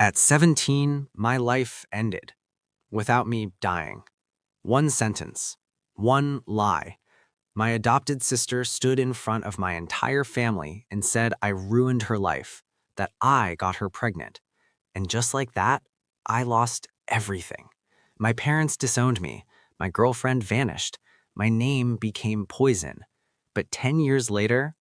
At 17, my life ended without me dying. One sentence, one lie. My adopted sister stood in front of my entire family and said I ruined her life, that I got her pregnant. And just like that, I lost everything. My parents disowned me. My girlfriend vanished. My name became poison. But 10 years later,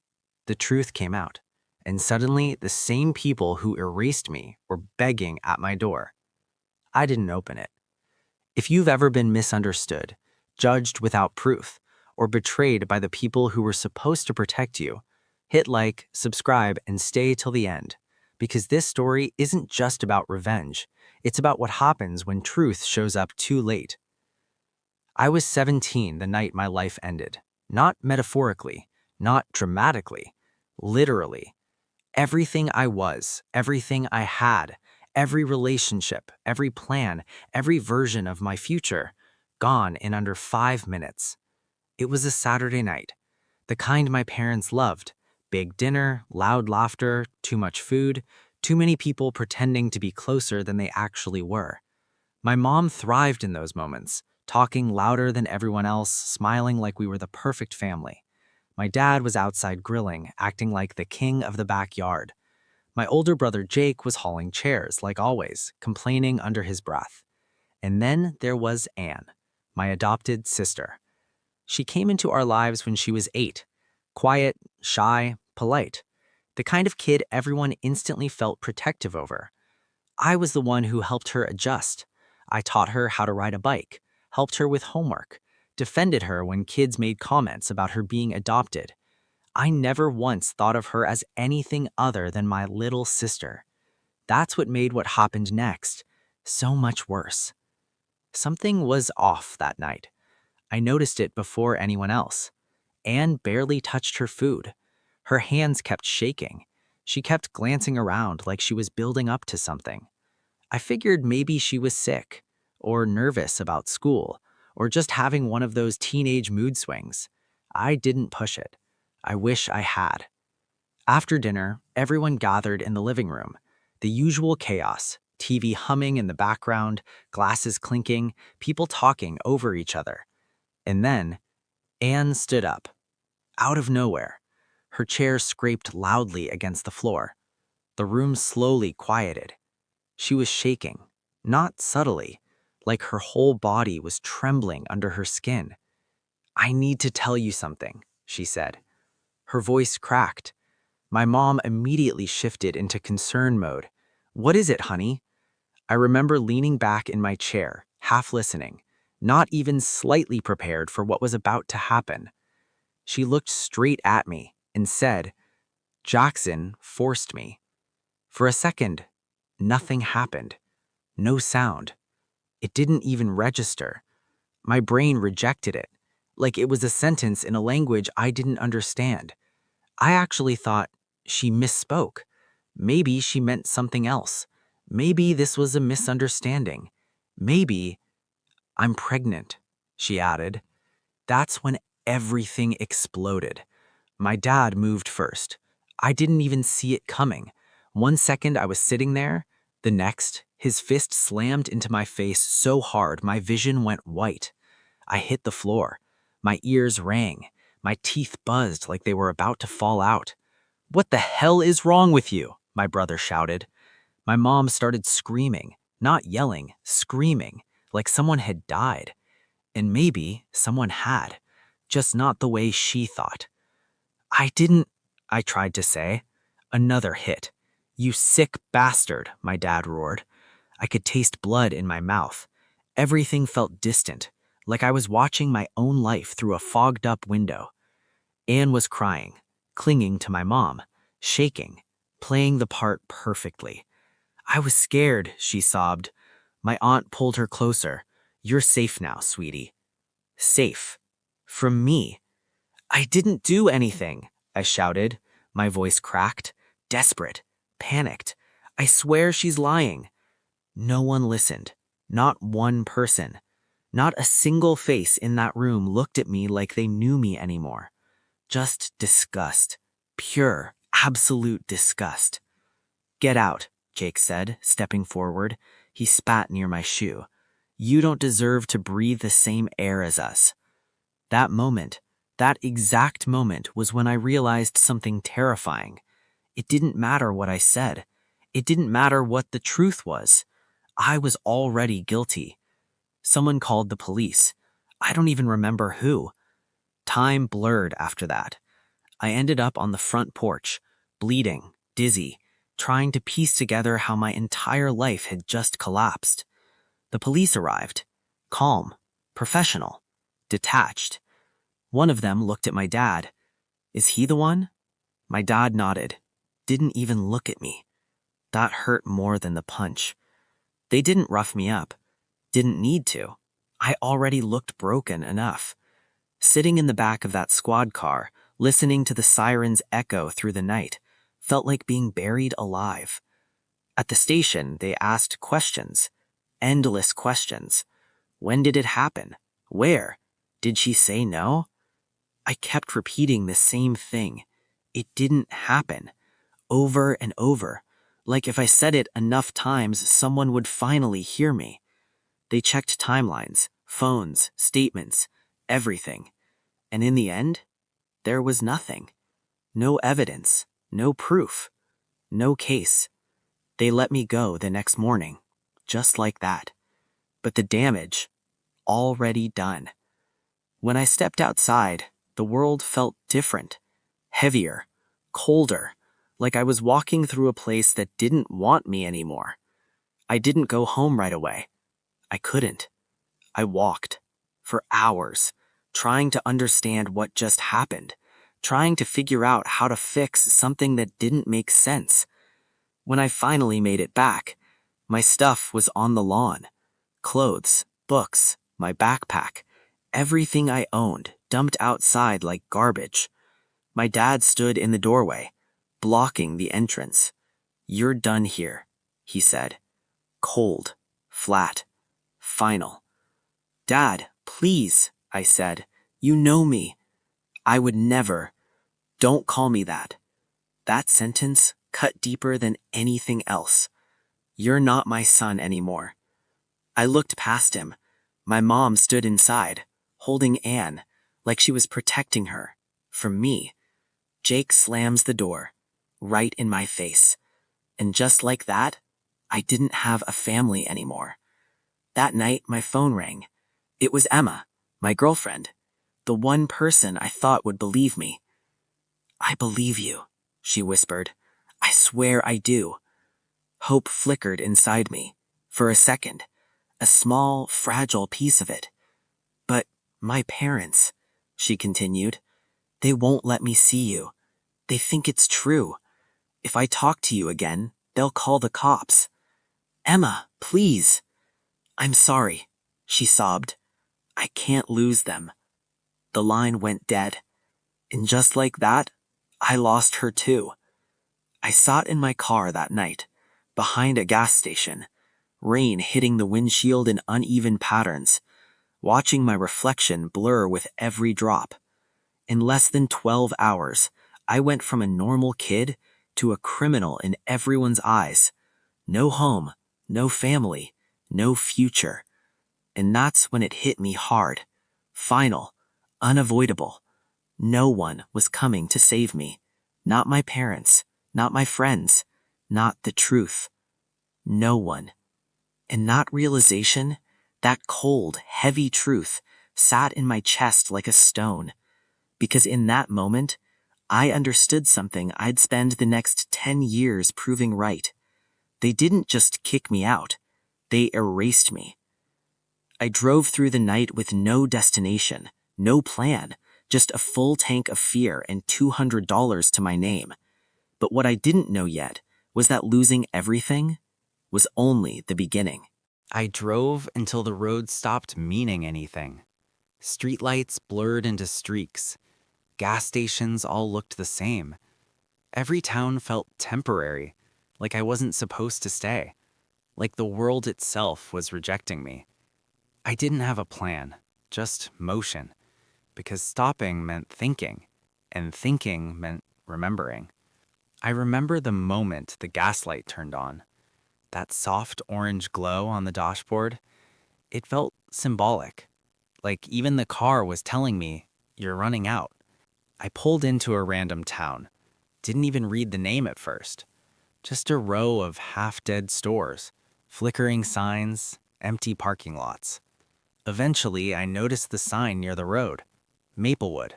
the truth came out. And suddenly, the same people who erased me were begging at my door. I didn't open it. If you've ever been misunderstood, judged without proof, or betrayed by the people who were supposed to protect you, hit like, subscribe, and stay till the end. Because this story isn't just about revenge. It's about what happens when truth shows up too late. I was 17 the night my life ended. Not metaphorically, not dramatically, literally. Everything I was, everything I had, every relationship, every plan, every version of my future, gone in under 5 minutes. It was a Saturday night, the kind my parents loved. Big dinner, loud laughter, too much food, too many people pretending to be closer than they actually were. My mom thrived in those moments, talking louder than everyone else, smiling like we were the perfect family. My dad was outside grilling, acting like the king of the backyard. My older brother Jake was hauling chairs, like always, complaining under his breath. And then there was Anne, my adopted sister. She came into our lives when she was 8. Quiet, shy, polite. The kind of kid everyone instantly felt protective over. I was the one who helped her adjust. I taught her how to ride a bike, helped her with homework, defended her when kids made comments about her being adopted. I never once thought of her as anything other than my little sister. That's what made what happened next so much worse. Something was off that night. I noticed it before anyone else. Anne barely touched her food. Her hands kept shaking. She kept glancing around like she was building up to something. I figured maybe she was sick, or nervous about school, or just having one of those teenage mood swings. I didn't push it. I wish I had. After dinner, everyone gathered in the living room. The usual chaos, TV humming in the background, glasses clinking, people talking over each other. And then, Anne stood up. Out of nowhere. Her chair scraped loudly against the floor. The room slowly quieted. She was shaking, not subtly, like her whole body was trembling under her skin. "I need to tell you something," she said. Her voice cracked. My mom immediately shifted into concern mode. "What is it, honey?" I remember leaning back in my chair, half listening, not even slightly prepared for what was about to happen. She looked straight at me and said, "Jackson forced me." For a second, nothing happened. No sound. It didn't even register. My brain rejected it, like it was a sentence in a language I didn't understand. I actually thought she misspoke. Maybe she meant something else. Maybe this was a misunderstanding. Maybe I'm pregnant, she added. That's when everything exploded. My dad moved first. I didn't even see it coming. One second I was sitting there, the next, his fist slammed into my face so hard my vision went white. I hit the floor. My ears rang. My teeth buzzed like they were about to fall out. "What the hell is wrong with you?" my brother shouted. My mom started screaming, not yelling, screaming, like someone had died. And maybe someone had, just not the way she thought. "I didn't," I tried to say. Another hit. "You sick bastard," my dad roared. I could taste blood in my mouth. Everything felt distant, like I was watching my own life through a fogged-up window. Anne was crying, clinging to my mom, shaking, playing the part perfectly. "I was scared," she sobbed. My aunt pulled her closer. "You're safe now, sweetie." Safe. From me. "I didn't do anything," I shouted, my voice cracked, desperate, panicked. "I swear she's lying." No one listened. Not one person. Not a single face in that room looked at me like they knew me anymore. Just disgust. Pure, absolute disgust. "Get out," Jake said, stepping forward. He spat near my shoe. "You don't deserve to breathe the same air as us." That moment, that exact moment, was when I realized something terrifying. It didn't matter what I said. It didn't matter what the truth was. I was already guilty. Someone called the police. I don't even remember who. Time blurred after that. I ended up on the front porch, bleeding, dizzy, trying to piece together how my entire life had just collapsed. The police arrived. Calm, professional, detached. One of them looked at my dad. "Is he the one?" My dad nodded. Didn't even look at me. That hurt more than the punch. They didn't rough me up. Didn't need to. I already looked broken enough. Sitting in the back of that squad car, listening to the sirens echo through the night, felt like being buried alive. At the station, they asked questions. Endless questions. When did it happen? Where? Did she say no? I kept repeating the same thing. It didn't happen. Over and over. Like if I said it enough times, someone would finally hear me. They checked timelines, phones, statements, everything. And in the end, there was nothing. No evidence, no proof, no case. They let me go the next morning, just like that. But the damage, already done. When I stepped outside, the world felt different, heavier, colder, like I was walking through a place that didn't want me anymore. I didn't go home right away. I couldn't. I walked for hours, trying to understand what just happened, trying to figure out how to fix something that didn't make sense. When I finally made it back, my stuff was on the lawn. Clothes, books, my backpack, everything I owned dumped outside like garbage. My dad stood in the doorway, blocking the entrance. "You're done here," he said. Cold, flat, final. "Dad, please," I said. "You know me." "I would never." "Don't call me that." That sentence cut deeper than anything else. "You're not my son anymore." I looked past him. My mom stood inside, holding Anne, like she was protecting her. From me. Jake slams the door, right in my face. And just like that, I didn't have a family anymore. That night, my phone rang. It was Emma, my girlfriend, the one person I thought would believe me. "I believe you," she whispered. "I swear I do." Hope flickered inside me, for a second, a small, fragile piece of it. "But my parents," she continued, "they won't let me see you. They think it's true. If I talk to you again, they'll call the cops." "Emma, please." "I'm sorry," she sobbed. "I can't lose them." The line went dead. And just like that, I lost her too. I sat in my car that night, behind a gas station, rain hitting the windshield in uneven patterns, watching my reflection blur with every drop. In less than 12 hours, I went from a normal kid to a criminal in everyone's eyes. No home, no family, no future. And that's when it hit me hard. Final, unavoidable. No one was coming to save me. Not my parents, not my friends, not the truth. No one. And that realization, that cold, heavy truth, sat in my chest like a stone. Because in that moment, I understood something I'd spend the next 10 years proving right. They didn't just kick me out. They erased me. I drove through the night with no destination, no plan, just a full tank of fear and $200 to my name. But what I didn't know yet was that losing everything was only the beginning. I drove until the road stopped meaning anything. Streetlights blurred into streaks. Gas stations all looked the same. Every town felt temporary, like I wasn't supposed to stay, like the world itself was rejecting me. I didn't have a plan, just motion, because stopping meant thinking, and thinking meant remembering. I remember the moment the gaslight turned on, That soft orange glow on the dashboard, it felt symbolic. Like even the car was telling me, you're running out. I pulled into a random town. Didn't even read the name at first. Just a row of half-dead stores, flickering signs, empty parking lots. Eventually, I noticed the sign near the road. Maplewood.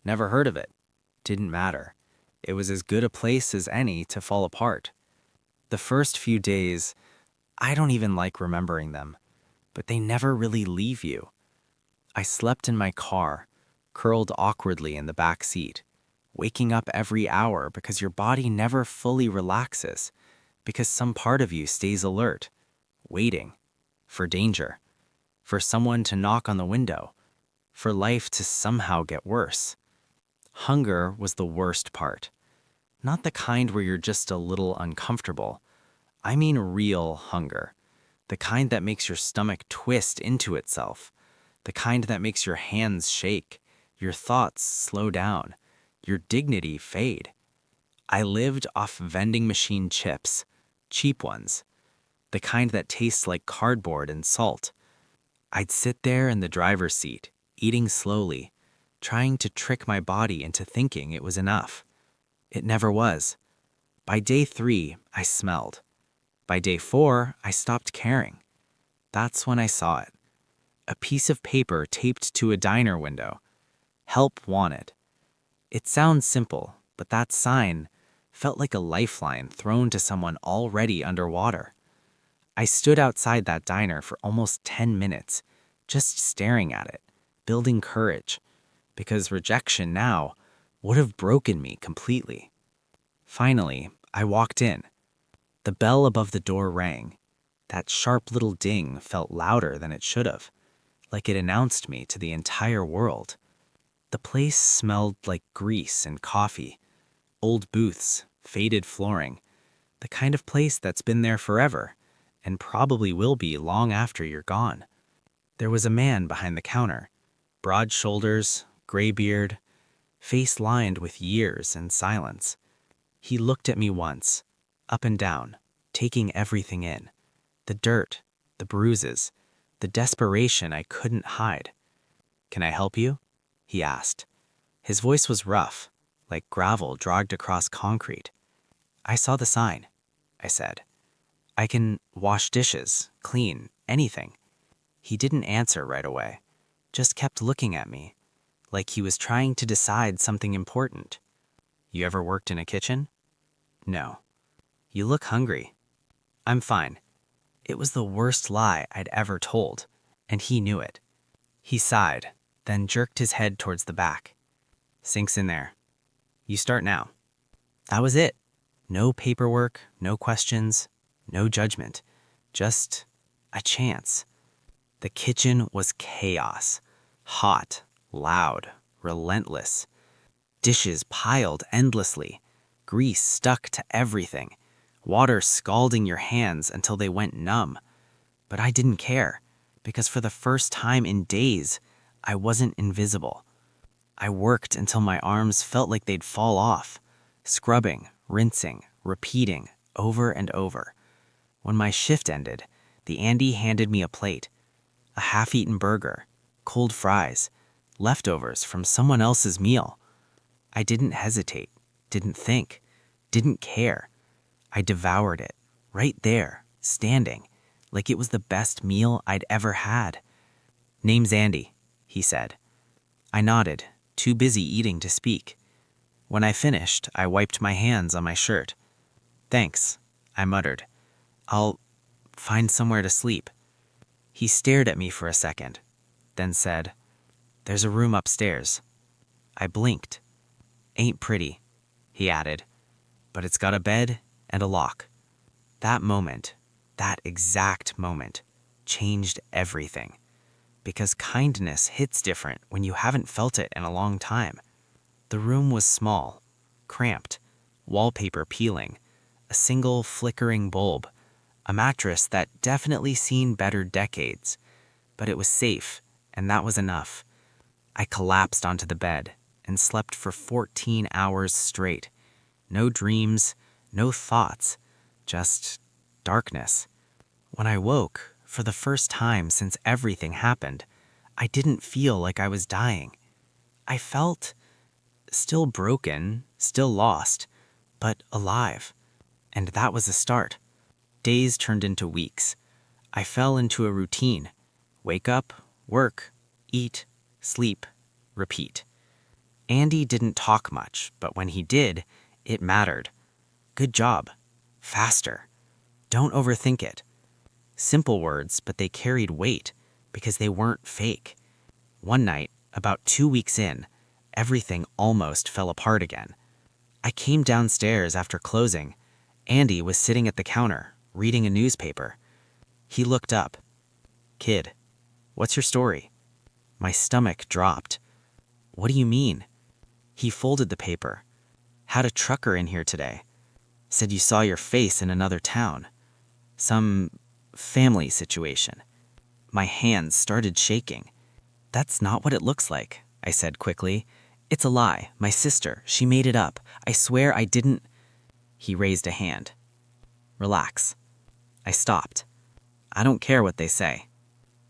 Never heard of it. Didn't matter. It was as good a place as any to fall apart. The first few days, I don't even like remembering them, but they never really leave you. I slept in my car, curled awkwardly in the back seat, waking up every hour because your body never fully relaxes, because some part of you stays alert, waiting for danger, for someone to knock on the window, for life to somehow get worse. Hunger was the worst part. Not the kind where you're just a little uncomfortable. I mean real hunger. The kind that makes your stomach twist into itself. The kind that makes your hands shake, your thoughts slow down, your dignity fade. I lived off vending machine chips, cheap ones, the kind that tastes like cardboard and salt. I'd sit there in the driver's seat, eating slowly, trying to trick my body into thinking it was enough. It never was. By day 3, I smelled. By day 4, I stopped caring. That's when I saw it. A piece of paper taped to a diner window. Help wanted. It sounds simple, but that sign felt like a lifeline thrown to someone already underwater. I stood outside that diner for almost 10 minutes, just staring at it, building courage, because rejection now would have broken me completely. Finally, I walked in. The bell above the door rang. That sharp little ding felt louder than it should have, like it announced me to the entire world. The place smelled like grease and coffee, old booths, faded flooring, the kind of place that's been there forever and probably will be long after you're gone. There was a man behind the counter, broad shoulders, gray beard, face lined with years and silence. He looked at me once, up and down, taking everything in. The dirt, the bruises, the desperation I couldn't hide. "Can I help you?" he asked. His voice was rough, like gravel dragged across concrete. "I saw the sign," I said. "I can wash dishes, clean, anything." He didn't answer right away, just kept looking at me, like he was trying to decide something important. "You ever worked in a kitchen?" "No." "You look hungry." "I'm fine." It was the worst lie I'd ever told, and he knew it. He sighed, then jerked his head towards the back. "Sinks in there. You start now." That was it. No paperwork, no questions, no judgment. Just a chance. The kitchen was chaos. Hot, loud, relentless. Dishes piled endlessly. Grease stuck to everything. Water scalding your hands until they went numb. But I didn't care, because for the first time in days, I wasn't invisible. I worked until my arms felt like they'd fall off, scrubbing, rinsing, repeating, over and over. When my shift ended, the Andy handed me a plate, a half-eaten burger, cold fries, leftovers from someone else's meal. I didn't hesitate, didn't think, didn't care. I devoured it, right there, standing, like it was the best meal I'd ever had. "Name's Andy," he said. I nodded, too busy eating to speak. When I finished, I wiped my hands on my shirt. "Thanks," I muttered. "I'll find somewhere to sleep." He stared at me for a second, then said, "There's a room upstairs." I blinked. "Ain't pretty," he added, "but it's got a bed and a lock." That moment, that exact moment, changed everything. Because kindness hits different when you haven't felt it in a long time. The room was small, cramped, wallpaper peeling, a single flickering bulb, a mattress that definitely seen better decades. But it was safe, and that was enough. I collapsed onto the bed and slept for 14 hours straight. No dreams, no thoughts, just darkness. When I woke, for the first time since everything happened, I didn't feel like I was dying. I felt still broken, still lost, but alive. And that was a start. Days turned into weeks. I fell into a routine. Wake up, work, eat, sleep, repeat. Andy didn't talk much, but when he did, it mattered. Good job. Faster. Don't overthink it. Simple words, but they carried weight because they weren't fake. One night, about 2 weeks in, everything almost fell apart again. I came downstairs after closing. Andy was sitting at the counter, reading a newspaper. He looked up. "Kid, what's your story?" My stomach dropped. "What do you mean?" He folded the paper. "Had a trucker in here today. Said you saw your face in another town. Some family situation." My hands started shaking. "That's not what it looks like," I said quickly. "It's a lie. My sister, she made it up. I swear I didn't." He raised a hand. "Relax." I stopped. "I don't care what they say."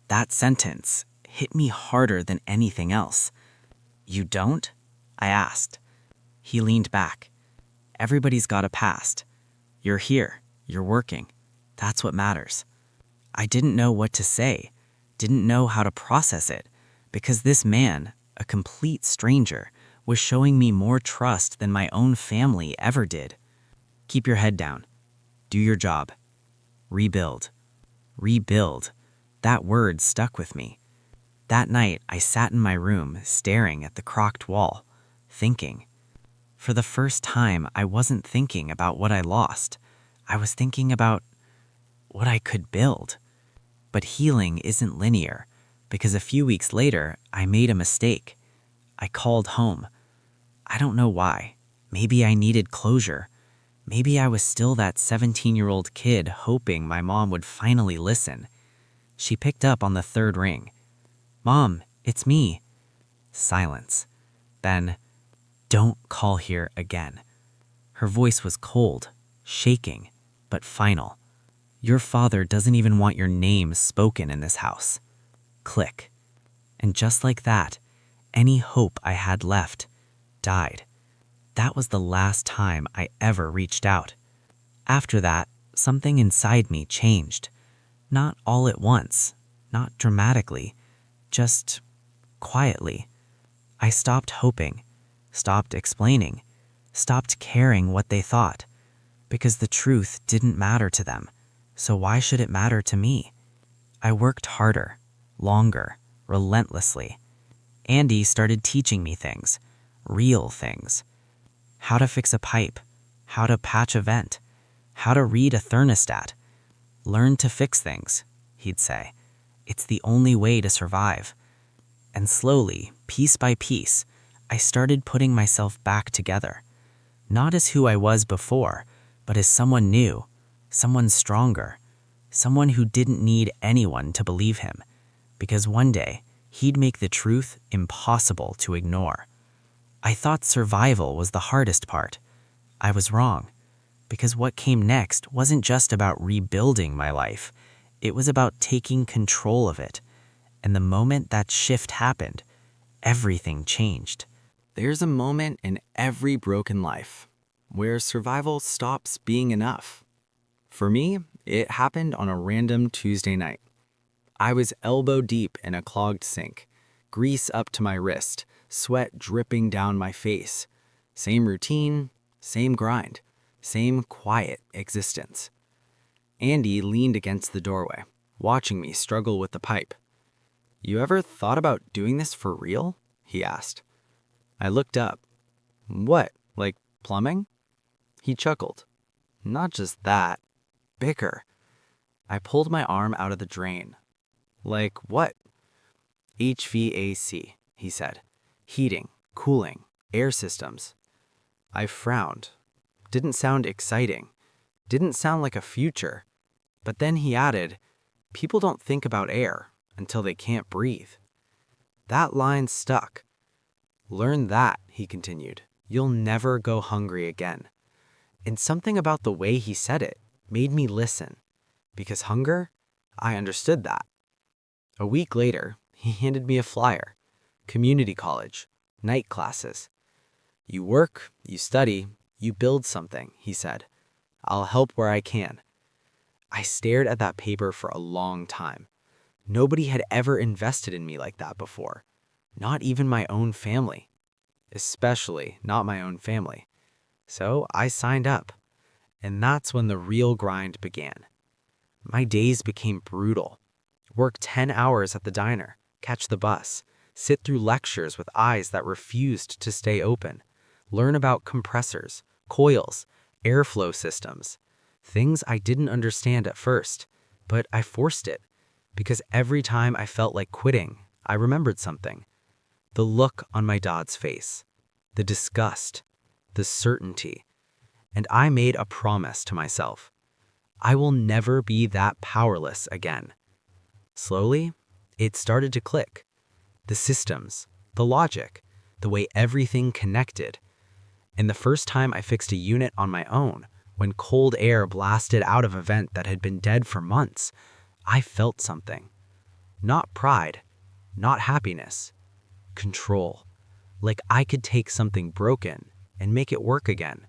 That sentence hit me harder than anything else. "You don't?" I asked. He leaned back. "Everybody's got a past. You're here. You're working. That's what matters." I didn't know what to say, didn't know how to process it, because this man, a complete stranger, was showing me more trust than my own family ever did. "Keep your head down. Do your job. Rebuild." Rebuild. That word stuck with me. That night, I sat in my room, staring at the crocked wall, thinking. For the first time, I wasn't thinking about what I lost. I was thinking about what I could build. But healing isn't linear, because a few weeks later, I made a mistake. I called home. I don't know why. Maybe I needed closure. Maybe I was still that 17-year-old kid hoping my mom would finally listen. She picked up on the third ring. "Mom, it's me." Silence. Then, "Don't call here again." Her voice was cold, shaking, but final. "Your father doesn't even want your name spoken in this house." Click. And just like that, any hope I had left died. That was the last time I ever reached out. After that, something inside me changed. Not all at once, not dramatically, just quietly. I stopped hoping, stopped explaining, stopped caring what they thought, because the truth didn't matter to them. So why should it matter to me? I worked harder, longer, relentlessly. Andy started teaching me things, real things. How to fix a pipe, how to patch a vent, how to read a thermostat. "Learn to fix things," he'd say. "It's the only way to survive." And slowly, piece by piece, I started putting myself back together. Not as who I was before, but as someone new, someone stronger, someone who didn't need anyone to believe him, because one day he'd make the truth impossible to ignore. I thought survival was the hardest part. I was wrong, because what came next wasn't just about rebuilding my life. It was about taking control of it. And the moment that shift happened, everything changed. There's a moment in every broken life where survival stops being enough. For me, it happened on a random Tuesday night. I was elbow deep in a clogged sink, grease up to my wrist, sweat dripping down my face. Same routine, same grind, same quiet existence. Andy leaned against the doorway, watching me struggle with the pipe. "You ever thought about doing this for real?" he asked. I looked up. "What, like plumbing?" He chuckled. "Not just that. Bigger." I pulled my arm out of the drain. "Like what?" "HVAC," he said. "Heating, cooling, air systems." I frowned. Didn't sound exciting. Didn't sound like a future. But then he added, "People don't think about air until they can't breathe." That line stuck. "Learn that," he continued. "You'll never go hungry again." And something about the way he said it made me listen. Because hunger? I understood that. A week later, he handed me a flyer. Community college, night classes. You work, you study, you build something, he said. I'll help where I can. I stared at that paper for a long time. Nobody had ever invested in me like that before. Not even my own family. Especially not my own family. So I signed up. And that's when the real grind began. My days became brutal. Work 10 hours at the diner, catch the bus, sit through lectures with eyes that refused to stay open, learn about compressors, coils, airflow systems, things I didn't understand at first, but I forced it because every time I felt like quitting, I remembered something. The look on my dad's face, the disgust, the certainty, and I made a promise to myself. I will never be that powerless again. Slowly, it started to click. The systems, the logic, the way everything connected. And the first time I fixed a unit on my own, when cold air blasted out of a vent that had been dead for months, I felt something. Not pride, not happiness, control. Like I could take something broken and make it work again.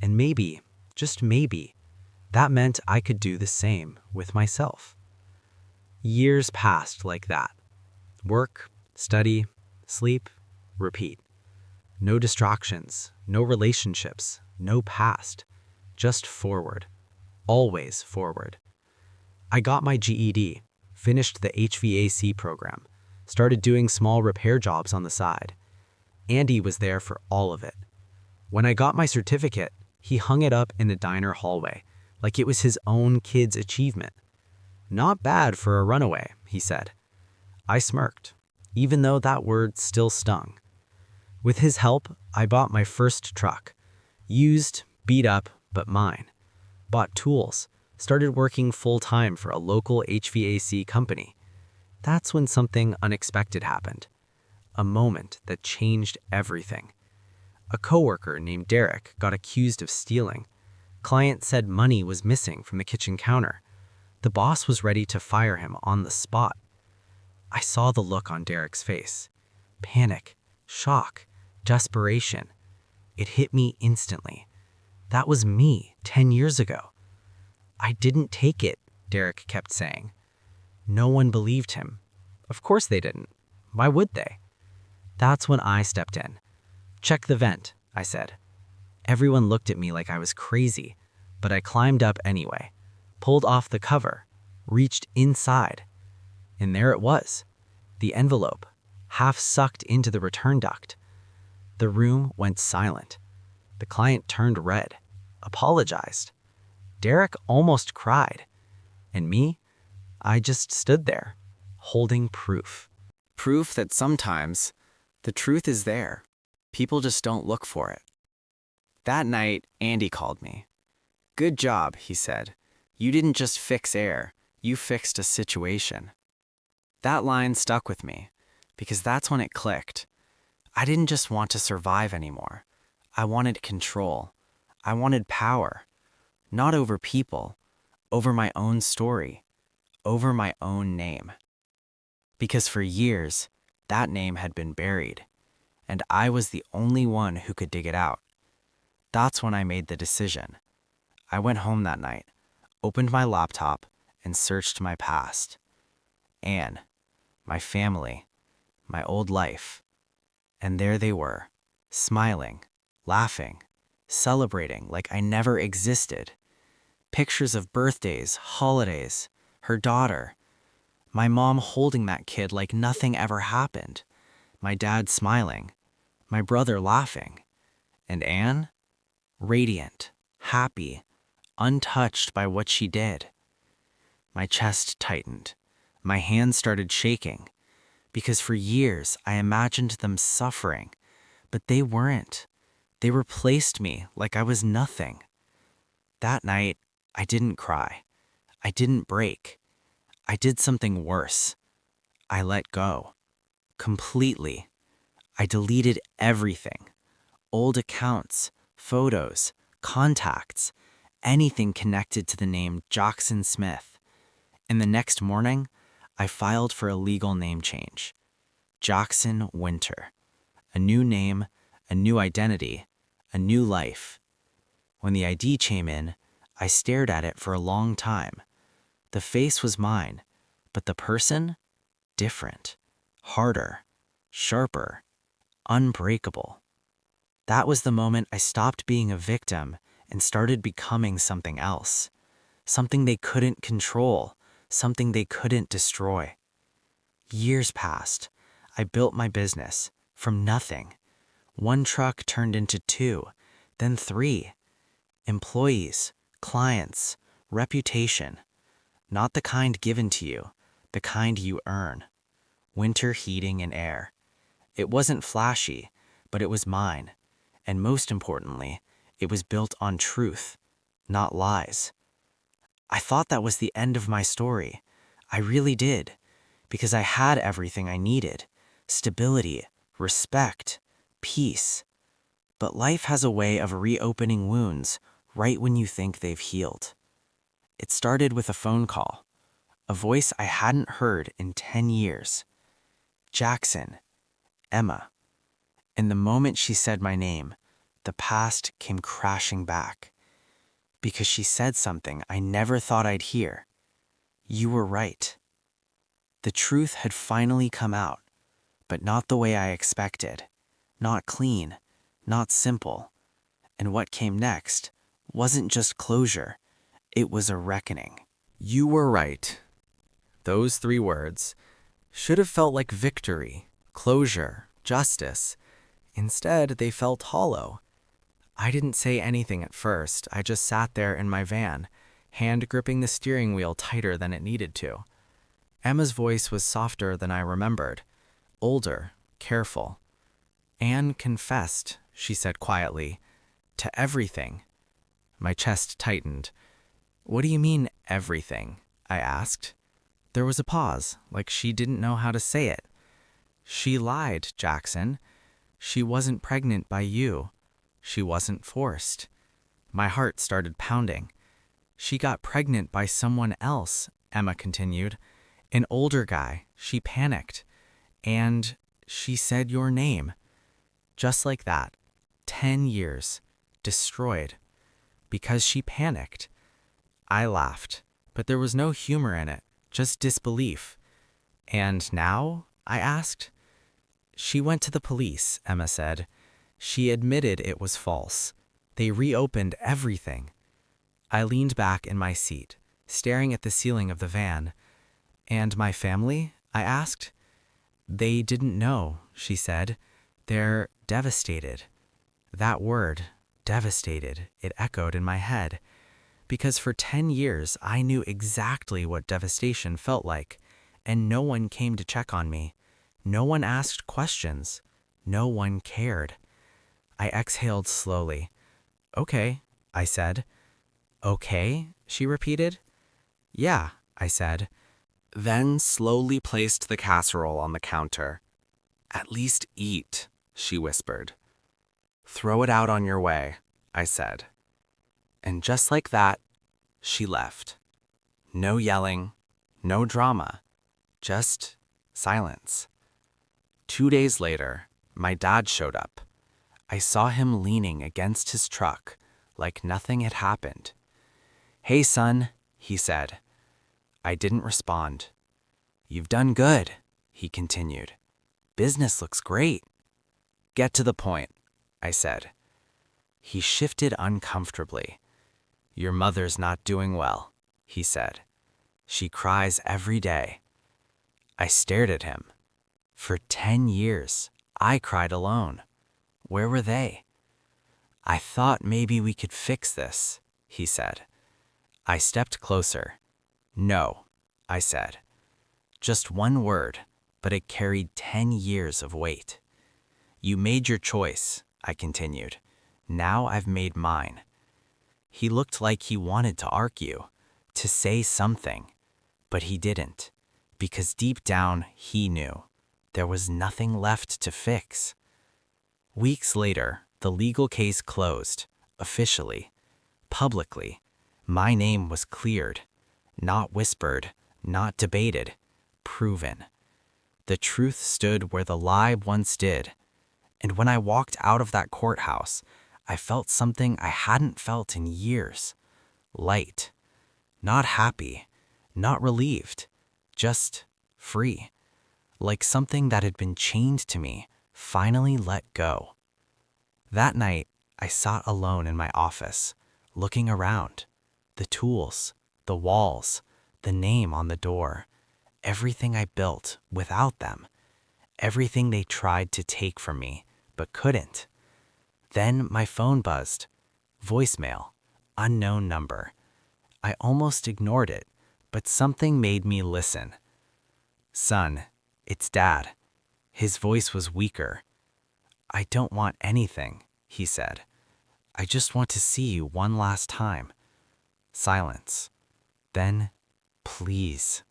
And maybe, just maybe, that meant I could do the same with myself. Years passed like that. Work, study, sleep, repeat. No distractions, no relationships, no past. Just forward. Always forward. I got my GED, finished the HVAC program, started doing small repair jobs on the side. Andy was there for all of it. When I got my certificate, he hung it up in the diner hallway, like it was his own kid's achievement. Not bad for a runaway, he said. I smirked, even though that word still stung. With his help, I bought my first truck. Used, beat up, but mine. Bought tools, started working full-time for a local HVAC company. That's when something unexpected happened. A moment that changed everything. A coworker named Derek got accused of stealing. Client said money was missing from the kitchen counter. The boss was ready to fire him on the spot. I saw the look on Derek's face. Panic, shock, desperation. It hit me instantly. That was me 10 years ago. I didn't take it, Derek kept saying. No one believed him. Of course they didn't. Why would they? That's when I stepped in. Check the vent, I said. Everyone looked at me like I was crazy, but I climbed up anyway, pulled off the cover, reached inside. And there it was, the envelope, half sucked into the return duct. The room went silent. The client turned red, apologized. Derek almost cried. And me? I just stood there, holding proof. Proof that sometimes the truth is there. People just don't look for it. That night, Andy called me. Good job, he said. You didn't just fix air, you fixed a situation. That line stuck with me, because that's when it clicked. I didn't just want to survive anymore. I wanted control. I wanted power. Not over people, over my own story, over my own name. Because for years, that name had been buried, and I was the only one who could dig it out. That's when I made the decision. I went home that night, opened my laptop, and searched my past. Anne, my family, my old life. And there they were, smiling, laughing, celebrating like I never existed. Pictures of birthdays, holidays, her daughter. My mom holding that kid like nothing ever happened. My dad smiling. My brother laughing. And Anne? Radiant, happy, untouched by what she did. My chest tightened. My hands started shaking. Because for years I imagined them suffering. But they weren't. They replaced me like I was nothing. That night, I didn't cry. I didn't break. I did something worse. I let go. Completely. I deleted everything. Old accounts, photos, contacts, anything connected to the name Jackson Smith. And the next morning, I filed for a legal name change. Jackson Winter. A new name, a new identity, a new life. When the ID came in, I stared at it for a long time. The face was mine, but the person? Different, harder, sharper, unbreakable. That was the moment I stopped being a victim and started becoming something else. Something they couldn't control, something they couldn't destroy. Years passed. I built my business from nothing. One truck turned into 2, then 3. Employees, clients, reputation. Not the kind given to you, the kind you earn. Winter heating and air. It wasn't flashy, but it was mine. And most importantly, it was built on truth, not lies. I thought that was the end of my story. I really did, because I had everything I needed. Stability, respect, peace. But life has a way of reopening wounds right when you think they've healed. It started with a phone call, a voice I hadn't heard in 10 years. Jackson, Emma. And the moment she said my name, the past came crashing back. Because she said something I never thought I'd hear. You were right. The truth had finally come out, but not the way I expected. Not clean, not simple. And what came next wasn't just closure, it was a reckoning. You were right. Those 3 words should have felt like victory, closure, justice. Instead, they felt hollow. I didn't say anything at first. I just sat there in my van, hand gripping the steering wheel tighter than it needed to. Emma's voice was softer than I remembered, older, careful. Anne confessed, she said quietly, to everything. My chest tightened. What do you mean, everything? I asked. There was a pause, like she didn't know how to say it. She lied, Jackson. She wasn't pregnant by you. She wasn't forced. My heart started pounding. She got pregnant by someone else, Emma continued. An older guy. She panicked. And she said your name. Just like that. 10 years. Destroyed. Because she panicked. I laughed, but there was no humor in it, just disbelief. And now? I asked. She went to the police, Emma said. She admitted it was false. They reopened everything. I leaned back in my seat, staring at the ceiling of the van. And my family? I asked. They didn't know, she said. They're devastated. That word, devastated, it echoed in my head. Because for 10 years, I knew exactly what devastation felt like, and no one came to check on me. No one asked questions. No one cared. I exhaled slowly. Okay, I said. Okay, she repeated. Yeah, I said. Then slowly placed the casserole on the counter. At least eat, she whispered. Throw it out on your way, I said. And just like that, she left. No yelling, no drama, just silence. 2 days later, my dad showed up. I saw him leaning against his truck like nothing had happened. Hey, son, he said. I didn't respond. You've done good, he continued. Business looks great. Get to the point, I said. He shifted uncomfortably. Your mother's not doing well, he said. She cries every day. I stared at him. For 10 years, I cried alone. Where were they? I thought maybe we could fix this, he said. I stepped closer. No, I said. Just one word, but it carried 10 years of weight. You made your choice, I continued. Now I've made mine. He looked like he wanted to argue, to say something, but he didn't, because deep down he knew there was nothing left to fix. Weeks later, the legal case closed, officially, publicly. My name was cleared, not whispered, not debated, proven. The truth stood where the lie once did. And when I walked out of that courthouse, I felt something I hadn't felt in years. Light. Not happy, not relieved, just free. Like something that had been chained to me finally let go. That night, I sat alone in my office, looking around. The tools, the walls, the name on the door, everything I built without them, everything they tried to take from me but couldn't. Then my phone buzzed. Voicemail, unknown number. I almost ignored it, but something made me listen. "Son, it's Dad." His voice was weaker. "I don't want anything," he said. "I just want to see you one last time." Silence. Then, "Please."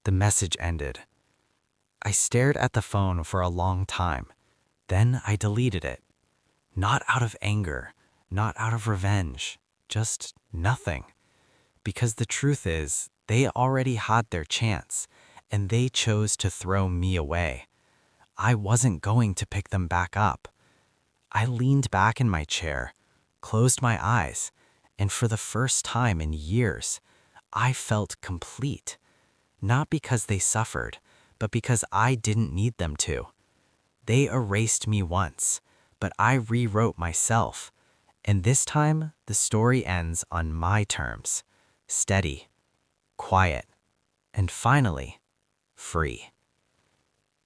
The message ended. I stared at the phone for a long time. Then I deleted it. Not out of anger, not out of revenge, just nothing. Because the truth is, they already had their chance, and they chose to throw me away. I wasn't going to pick them back up. I leaned back in my chair, closed my eyes, and for the first time in years, I felt complete. Not because they suffered, but because I didn't need them to. They erased me once, but I rewrote myself. And this time, the story ends on my terms. Steady, quiet, and finally, free.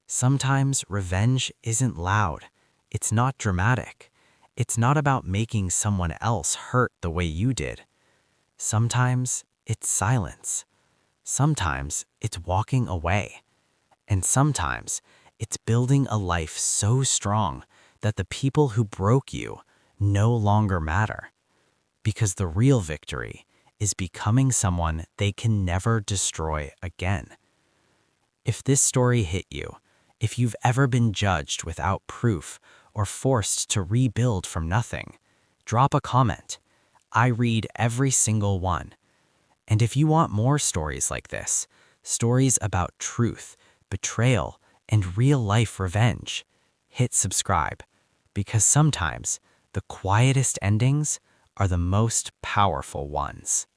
Sometimes revenge isn't loud. It's not dramatic. It's not about making someone else hurt the way you did. Sometimes it's silence. Sometimes it's walking away. And sometimes it's building a life so strong that the people who broke you no longer matter. Because the real victory is becoming someone they can never destroy again. If this story hit you, if you've ever been judged without proof or forced to rebuild from nothing, drop a comment. I read every single one. And if you want more stories like this, stories about truth, betrayal, and real-life revenge, hit subscribe, because sometimes the quietest endings are the most powerful ones.